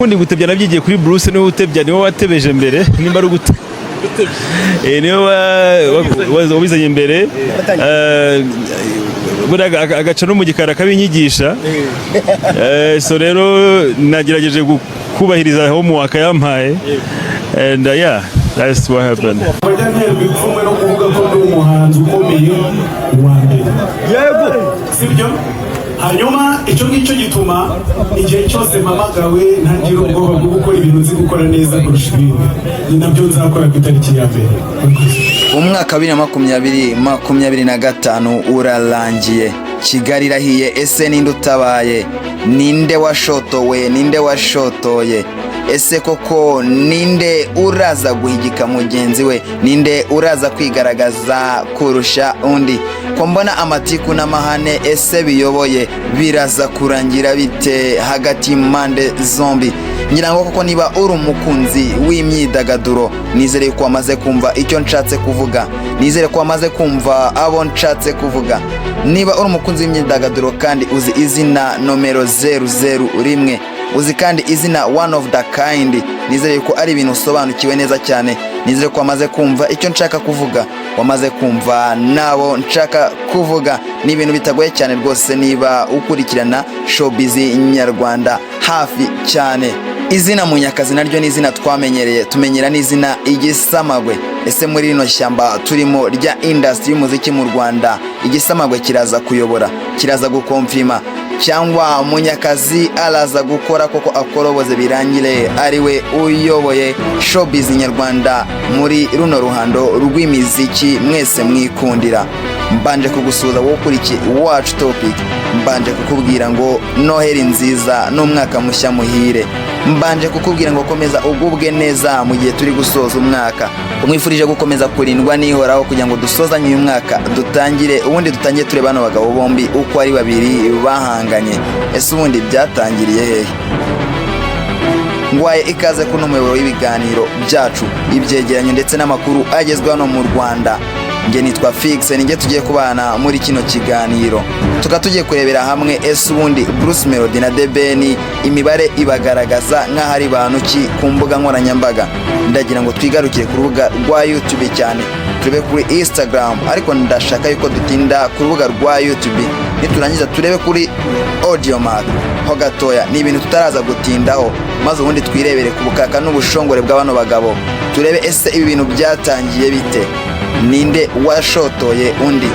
Kundi gutebya nabyigiye kuri Bruce niwe utebya niwe watebeje mbere nimba ari gute niwe wabizanye imbere agaca no mu gikara kabinyigisha so rero nagerageje kubahiriza homework yampaye and yeah that's what happened. Hanyuma icyo ngicyo gituma igihe cyose mpamagawe ntagira ubwoba bwo gukora ibintu nzi gukora neza kurusha ibindi. Ni nabyo nzakora ku itariki ya mbere. Umwaka wa 2025 urarangiye. Kigali irahiye, ese ninde utabaye? Ninde washotowe? Ninde washotoye? Ese koko ninde uraza guhigika mugenzi we? Ninde uraza kwigaragaza kurusha undi? Ko mbona amatiku n'amahane ese biyoboye biraza kurangira bite hagati impande zombi? Ngira ngo koko niba uri umukunzi w'imyidagaduro nizere ko wamaze kumva icyo nshatse kuvuga, nizere ko wamaze kumva abo nshatse kuvuga. Niba uri umukunzi w'imyidagaduro kandi uzi izina nomero 001, uzi kandi izina one of the kind, nizere ko ari ibintu usobanukiwe neza cyane. Nizere ko wamaze kumva icyo nshaka kuvuga, wamaze kumva nabo nshaka kuvuga. Ni ibintu bitagoye cyane rwose niba ukurikirana showbiz nyarwanda hafi cyane. Izina Munyakazi naryo ni izina twamenyereye, tumenyera n'izina Igisamagwe. Ese muri rino shyamba turimo rya industry y'umuziki mu Rwanda, Igisamagwe kiraza kuyobora, kiraza gukonfirma, cyangwa Munyakazi araza gukora koko akoroboze birangire ariwe uyoboye showbiz nyarwanda muri runo ruhando rw'imiziki mwese mwikundira? Mbanje kugusuza wowe ukurikiye Iwacu Topic, mbanje kukubwira ngo Noheli nziza n'umwaka mushya muhire. Mbanje kukubwira ngo komeza ugubwe neza mu gihe turi gusoza umwaka. Umwifurije gukomeza kurindwa nihoraho kugira ngo dusozanye uyu mwaka dutangire, ubundi dutangiye tureba bano bagabo bombi uko ari babiri bahanganye. Ese ubundi byatangiriye hehe? Ngwaye ikaze kuno muyoboro w'ibiganiro byacu, ibyegeranyo ndetse n'amakuru agezweho no mu Rwanda. Nge nitwa Fix, ninge tugiye kubana muri kino kiganiro. Tugiye kurebera hamwe ese ubundi Bruce Melody na The Ben imibare ibagaragaza nk'ahari bantu ki ku mbuga nkoranyambaga. Ndagira ngo twigarukire ku rubuga rwa YouTube cyane, turebe kuri Instagram, ariko ndashaka yuko dutinda ku rubuga rwa YouTube. Niturangiza turebe kuri Audiomack ho gatoya. Ni ibintu tutaraza gutindaho, maze ubundi twirebere ku bukaka n'ubushongore bw'abano bagabo. Turebe ese ibi bintu byatangiye bite? Ninde washotoye undi?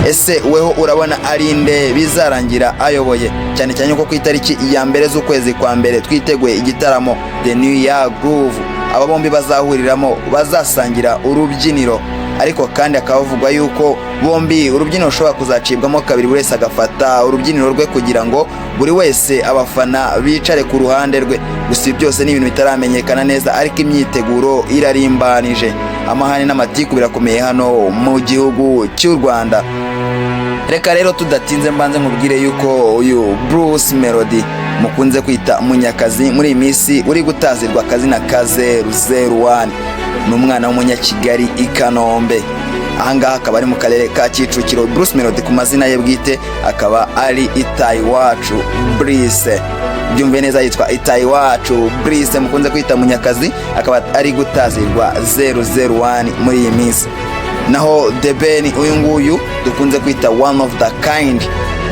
Ese weho urabona ari inde bizarangira ayoboye? Cyane cyane ko ku itariki ya mbere z'ukwezi kwa mbere twiteguye igitaramo The New Year Groove, aba bombi bazahuriramo, bazasangira urubyiniro. Ariko kandi akavugwa yuko bombi urubyiniro rushobora kuzacibwamo kabiri, buri wese agafata urubyiniro rwe kugira ngo buri wese abafana bicare ku ruhande rwe. Gusa byose ni ibintu bitaramenyekana neza, ariko imyiteguro irarimbanije. Amahane n'amatiku birakomeye hano mu gihugu cy'u Rwanda. Reka rero tudatinze mbanze nkubwire yuko uyu Bruce Melody mukunze kwita Munyakazi muri iminsi uri gutazirwa akazina ka 001, n'umwana w'umunyakigali i Kanombe. Ahangaha akaba ari mu karere ka Kicukiro. Bruce Melody ku mazina ye bwite akaba ari Itaiwacu Brice. Byumve neza yitwa Itaiwacu Brice, mukunze kwita Munyakazi, akaba ari gutazirwa 001 muri iyi minsi. Naho The Ben uyu nguyu dukunze kwita one of the kind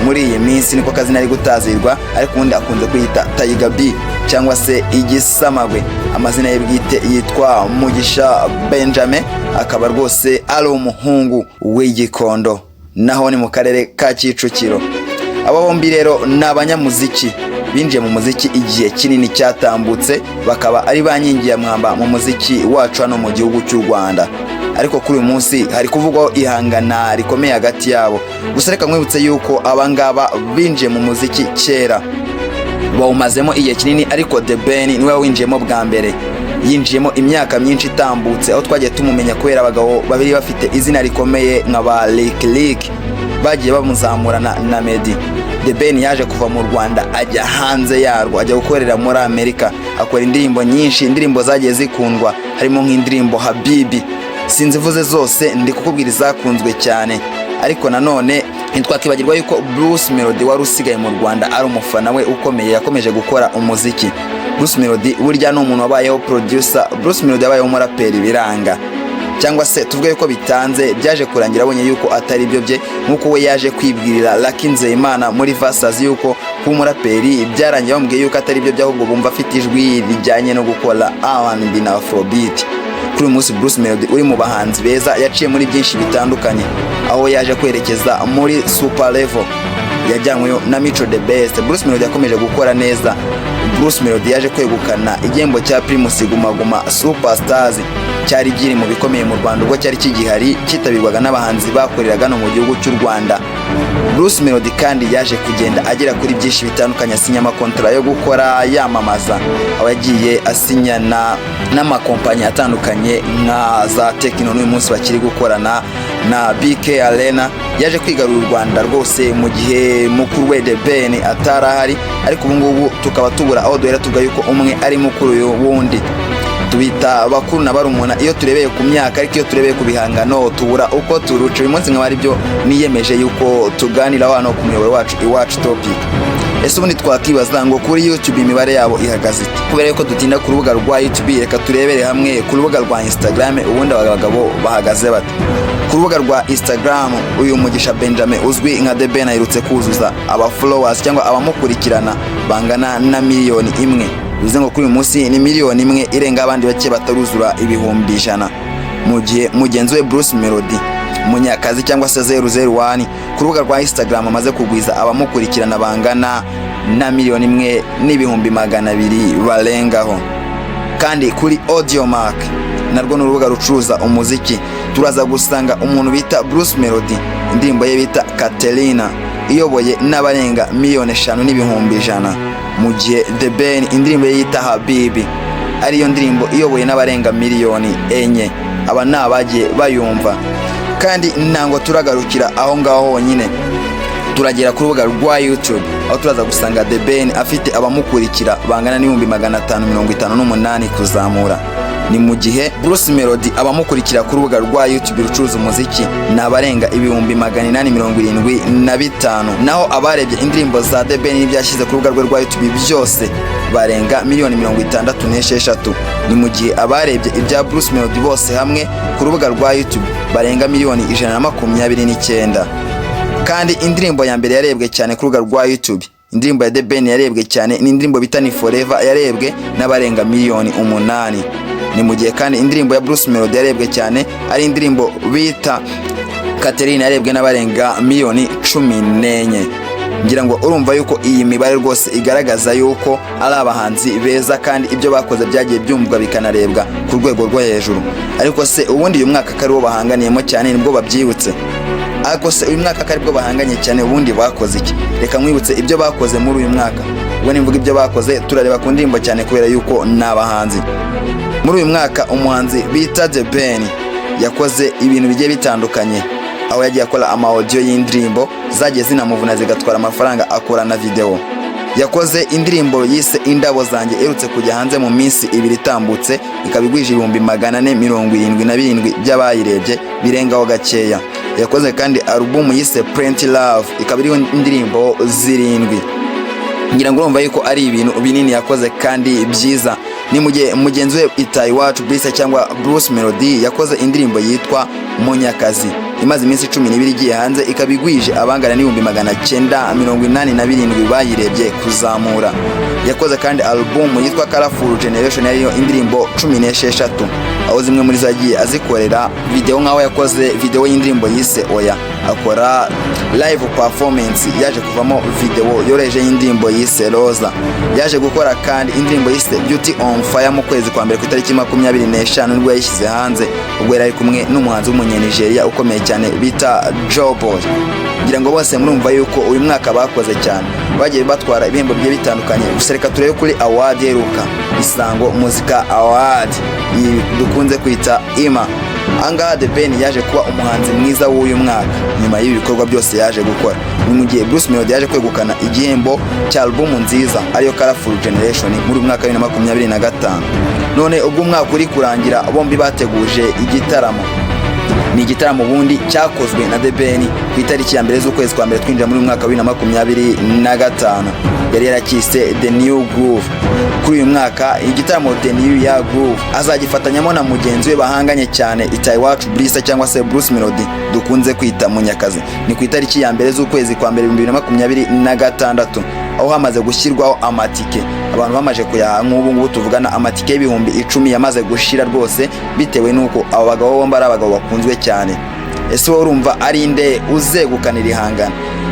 muri iyi minsi, niko kazina ari gutazirwa, ariko ubundi akunze kwita Tiger B cyangwa se Igisamagwe. Amazina ye bwite yitwa Mugisha Benjamin, akaba rwose ari umuhungu w'Igikondo, naho ni mu karere ka Kicukiro. Aba bombi rero ni abanyamuziki binjiye mu muziki igihe kinini cyatambutse, bakaba ari bankingiye mwamba mu muziki wacu hano mu gihugu cy'u Rwanda. Ariko kuri uyu munsi hari kuvugwaho ihangana rikomeye hagati yabo. Gusa reka mwibutse yuko abangaba binjiye mu muziki kera, bawumazemo igihe kinini, ariko The Ben niwe winjiyemo bwa mbere. Yinjiyemo imyaka myinshi itambutse, aho twagiye tumumenya kubera abagabo babiri bafite izina rikomeye nka ba Lick bagiye bamuzamurana na Meddy. The Ben yaje kuva mu Rwanda ajya hanze yarwo, ajya gukorera muri Amerika, akora indirimbo nyinshi, indirimbo zagiye zikundwa, harimo nk'indirimbo Habibi. Sinzivuze zose, ndi kukubwira izakunzwe cyane, ariko nanone ntitwakibagirwa yuko Bruce Melody wari usigaye mu Rwanda ari umufana we ukomeye yakomeje gukora umuziki. Bruce Melody burya ni umuntu wabayeho producer, Bruce Melody yabayeho umuraperi biranga, cyangwa se tuvuge yuko bitanze byaje kurangira abonye yuko atari byo bye, nkuko we yaje kwibwirira Lucky Nzeyimana muri Versace yuko kuba umuraperi byarangiye bamubwiye yuko atari byo byahubwo bumva afite ijwi rijyanye no gukora R&B na Afrobeat. Kuri uyu munsi Bruce Melody uri mu bahanzi beza, yaciye muri byinshi bitandukanye, aho yaje kwerekeza muri super level yajyanyweyo na Mico the Best. Bruce Melody yakomeje gukora neza. Bruce Melody yaje kwegukana igihembo cya Primus Guma Guma Superstars, cyari giri mu bikomeye mu Rwanda ubwo cyari kigihari, kitabirwaga n'abahanzi bakoreraga no mu gihugu cy'u Rwanda. Bruce Melody kandi yaje kugenda agera kuri byinshi bitandukanye, asinya amakontra yo gukora yamamaza, aho yagiye asinyana n'amakompanyi atandukanye nka za Tekno, n'uyu munsi bakiri gukorana na BK Arena. Yaje kwigarura u Rwanda rwose mu gihe mukuru we The Ben atarahari, ariko ubu ngubu tukaba tubura aho duhera tuvuga yuko umwe ari mukuru wundi. Tubita bakuru na barumuna iyo turebeye ku myaka, ariko iyo turebeye ku bihangano tubura uko turuca. Uyu munsi nk'abari byo niyemeje yuko tuganira hano ku muyoboro wacu Iwacu Topic. Ese ubundi twakibaza ngo kuri YouTube imibare yabo ihagaze ite? Kubera yuko dutinda ku rubuga rwa YouTube, reka turebere hamwe ku rubuga rwa Instagram ubundi abagabo bahagaze bate. Ku rubuga rwa Instagram uyu Mugisha Benjamin uzwi nka The Ben aherutse kuzuza aba followers cyangwa abamukurikirana bangana na 1 miliyoni. Bivuze ngo kuri uyu munsi ni 1 miliyoni irenga abandi bake bataruzura ibihumbi 100. Mu gihe mugenzi we Bruce Melody Munyakazi cyangwa se 001 ku rubuga rwa Instagram amaze kugwiza abamukurikirana bangana na 1 miliyoni n'ibihumbi 200 barengaho. Kandi kuri Audiomack narwo n'urubuga rucuruza umuziki turaza gusanga umuntu bita Bruce Melody, indirimbo ye bita Katerina iyoboye n'abarenga 5 miliyoni n'ibihumbi 100, mu gihe The Ben indirimbo ye yita Habibi ariyo ndirimbo iyoboye n'abarenga 4 miliyoni. Aba nabagiye bayumva. Kandi ntango turagarukira aho ngaho honyine, turagera ku rubuga rwa YouTube aho turaza gusanga The Ben afite abamukurikira bangana n'ibihumbi 558 kuzamura. Ni mu gihe Bruce Melody abamukurikira ku rubuga rwa YouTube rucuruza umuziki n'abarenga ibihumbi 875, naho abarebye indirimbo za The Ben n'ibyashyize ku rubuga rwe rwa YouTube byose barenga 66 miliyoni. Ni mu gihe abarebye ibya Bruce Melody bose hamwe ku rubuga rwa YouTube barenga 129 miliyoni. Kandi indirimbo ya mbere yarebwe cyane ku rubuga rwa YouTube, indirimbo ya The Ben yarebwe cyane ni indirimbo bita Ni Forever, yarebwe n'abarenga 8 miliyoni. Ni mu gihe kandi indirimbo ya Bruce Melody yarebwe cyane ari indirimbo bita Katerina, yarebwe n'abarenga 14 miliyoni. Ngira ngo urumva yuko iyi mibare rwose igaragaza yuko ari abahanzi beza kandi ibyo bakoze byagiye byumvwa bikanarebwa ku rwego rwo hejuru. Ariko se ubundi uyu mwaka kari wo bahanganiyemo cyane nibwo babyibutse? Ariko se uyu mwaka kari bwo bahanganye cyane ubundi bakoze iki? Reka mwibutse ibyo bakoze muri uyu mwaka. Ubwo nimvuga ibyo bakoze turareba ku ndirimbo cyane kubera yuko n'abahanzi. Muri uyu mwaka umuhanzi bita The Ben yakoze ibintu bigiye bitandukanye, aho yagiye akora ama audio y'indirimbo zagiye zinamuvuna zigatwara amafaranga, akora na video. Yakoze indirimbo yise Indabo Zanjye erutse kujya hanze mu minsi 2 itambutse, ikabigwije ibihumbi 477 by'abayirebye birengaho gakeya. Yakoze kandi album yise Plenty Love, ikabiriho indirimbo 7. Ngira ngo urumva yuko ari ibintu binini yakoze kandi byiza. Ni mu gihe mugenzi we Iwacu Bruce cyangwa Bruce Melody yakoze indirimbo yitwa Munyakazi, imaze iminsi 12 igiye hanze, ikabigwije abangana n'ibihumbi 987 bayirebye kuzamura. Yakoze kandi album yitwa Colorful Generation, yariyo indirimbo 16, aho zimwe muri zagiye azikorera video, nkaho yakoze video y'indirimbo yise Oya, akora live performance yaje kuvamo video yoreje y'indirimbo yise Roza. Yaje gukora kandi indirimbo yise Beauty on Fire mu kwezi kwa mbere ku itariki 25 nibwo yashyize hanze, ubwo yari kumwe n'umuhanzi w'umunyanigeria ukomeye cyane bita Joboy. Ngira ngo bose murumva yuko uyu mwaka bakoze cyane, bagiye batwara ibihembo bigiye bitandukanye. Gusa reka turebe kuri award yeruka, Isango Music Award dukunze kwita IMA. Angaha The Ben yaje kuba umuhanzi mwiza w'uyu mwaka nyuma y'ibikorwa byose yaje gukora. Ni mu gihe Bruce Melody yaje kwegukana igihembo cya album nziza ariyo Colorful Generation muri mwaka wa 2025. None ubwo umwaka uri kurangira bombi bateguje igitaramo ni igitaramo ubundi cyakozwe na The Ben ku itariki ya mbere z'ukwezi kwa mbere twinjira muri mwaka wa 2025. yari yarakise The New Groove. Kuri uyu mwaka igitaramo The New Year Groove azagifatanyamo na mugenzi we bahanganye cyane Itayiwacu Brisa cyangwa se Bruce Melody dukunze kwita Munyakazi. Ni ku itariki ya mbere z'ukwezi kwa mbere 2026, aho hamaze gushyirwaho amatike. Abantu bamaje kuyaha nk'ubu ngubu tuvugana amatike y'ibihumbi 10 yamaze gushira rwose, bitewe nuko abo bagabo bombi ari abagabo bakunzwe cyane. Ese wowe urumva ari nde uzegukanira ihangana?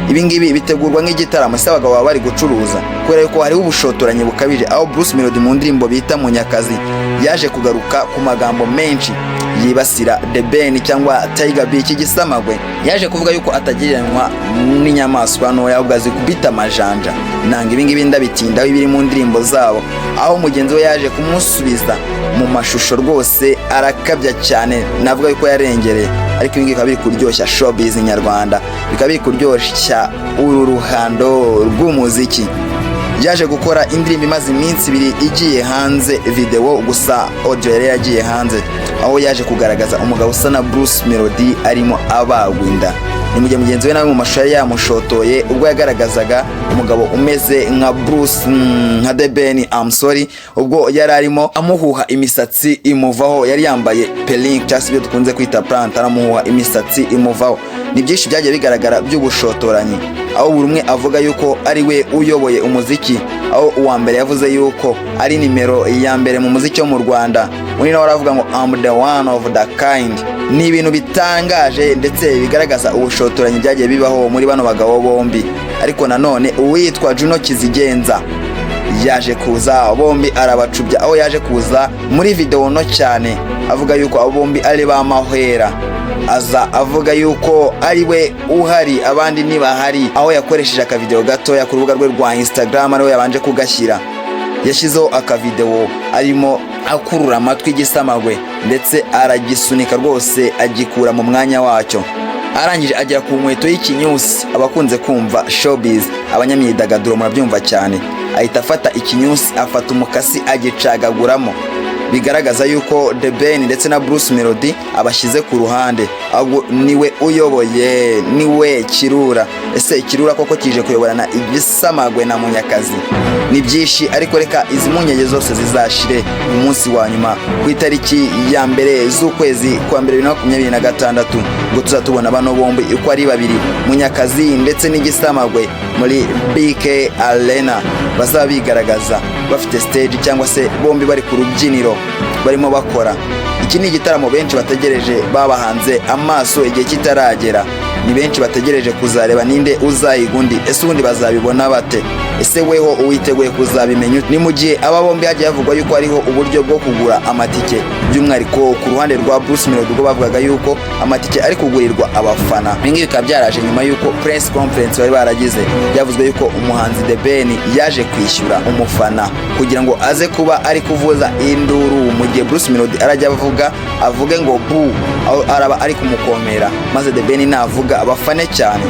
Ibi ngibi bitegurwa nk'igitaramo se abagabo bari gucuruza, kubera yuko hariho ubushotoranyi bukabije, aho Bruce Melody mu ndirimbo bita Munyakazi yaje kugaruka ku magambo menshi yibasira The Ben cyangwa Tiger B cy'igisamagwe. Yaje kuvuga yuko atagiranwa n'inyamaswa ntoya, ahubwo azi kubita amajanja. Nanga ibi ngibi ndabitindaho ibiri mu ndirimbo zabo, aho mugenzi we yaje kumusubiza mu mashusho rwose arakabya cyane, navuga yuko yarengereye. Ariko ibi ngibi bikaba biri kuryoshya showbiz nyarwanda, bikaba biri kuryoshya uru ruhando rw'umuziki. Yaje gukora indirimbo imaze iminsi 2 igiye hanze video, gusa audio yari yagiye hanze, aho yaje kugaragaza umugabo usa na Bruce Melody arimo abagwinda. Ni mu gihe mugenzi we nawe mu mashusho yari yamushotoye ubwo yagaragazaga umugabo umeze nka Bruce nka The Ben I'm sorry, ubwo yari arimo amuhuha imisatsi imuvaho. Yari yambaye pelink cyangwa ibyo dukunze kwita plant, aramuhuha imisatsi imuvaho. Ni byinshi byagiye bigaragara by'ubushotoranyi, aho buri umwe avuga yuko ari we uyoboye umuziki, aho uwa mbere yavuze yuko ari nimero ya mbere mu muziki wo mu Rwanda, undi nawe aravuga ngo I'm the one of the kind. Ni ibintu bitangaje ndetse bigaragaza ubushotoranyi byagiye bibaho muri bano bagabo bombi. Ariko nanone uwitwa Juno Kizigenza yaje kuza, bombi arabacubya, aho yaje kuza muri video no cyane avuga yuko abo bombi ari bamahwera. Aza avuga yuko ari we uhari abandi ntibahari, aho yakoresheje akavideo gatoya ku rubuga rwe rwa Instagram, ariho yabanje kugashyira. Yashyizeho akavideo arimo akurura amatwi igisamagwe ndetse aragisunika rwose agikura mu mwanya wacyo. Arangije agera ku nkweto y'ikinyusi. Abakunze kumva showbiz, abanyamyidagaduro murabyumva cyane, ahita afata ikinyusi, afata umukasi agicagaguramo. Bigaragaza yuko The Ben ndetse na Bruce Melody abashyize ku ruhande, ahubwo niwe uyoboye, niwe kirura. Ese ikirura koko kije kuyoborana igisamagwe na Munyakazi? Ni byinshi, ariko reka izi munyege zose zizashire umunsi wa nyuma ku itariki ya mbere z'ukwezi kwa mbere 2026, ngo tuzatubona bano bombi uko ari babiri, Munyakazi ndetse n'igisamagwe muri BK Arena. Bazaba bigaragaza bafite stage cyangwa se bombi bari ku rubyiniro barimo bakora. Iki ni igitaramo benshi bategereje babahanze amaso igihe kitaragera. Ni benshi bategereje kuzareba ninde uzayigundi. Ese ubundi bazabibona bate? Ese weho uwiteguye kuzabimenya? Ni mu gihe aba bombi hagiye havugwa yuko ariho uburyo bwo kugura amatike, by'umwihariko ku ruhande rwa Bruce Melody ubwo bavugaga yuko amatike ari kugurirwa abafana. Ibingi bikaba byaraje nyuma yuko press conference bari baragize, byavuzwe yuko umuhanzi The Ben yaje kwishyura umufana kugira ngo aze kuba ari kuvuza induru mu gihe Bruce Melody arajya avuge ngo bu, araba ari kumukomera, maze The Ben navuga abafane cyane.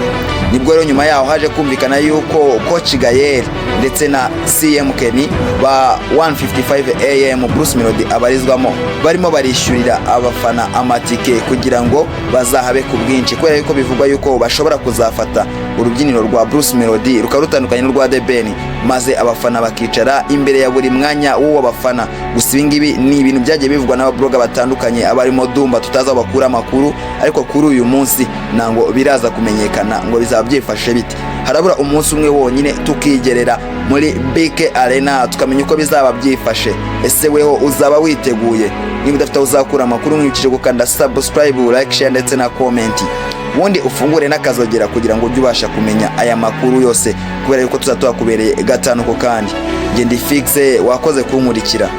Nibwo rero nyuma yaho haje kumvikana yuko Coach Gael ndetse na CM Kenny ba 155 AM Bruce Melody abarizwamo barimo barishyurira abafana amatike kugira ngo bazahabe ku bwinshi, kubera yuko bivugwa yuko bashobora kuzafata urubyiniro rwa Bruce Melody rukarutandukanye n'urwa The Ben, maze abafana bakicara imbere ya buri mwanya w'uwo bafana. Gusa ibingibi ni ibintu byagiye bivugwa n'ababloga batandukanye, abarimo Dumba tutaza bakura amakuru, ariko kuri uyu munsi nango biraza kumenyekana ngo bizabyifashe bite. Harabura umunsi umwe wonyine tukigerera muri BK Arena tukamenya uko bizaba byifashe. Ese weho uzaba witeguye? Niba udafite uzakura amakuru, mwibukije gukanda subscribe, like, share ndetse na comment, ubundi ufungure n'akazogera kugira ngo ujye ubasha kumenya aya makuru yose, kubera yuko tuzatuhakubereye gatanu ko kandi. Nge ndi Fix, wakoze kunkurikira.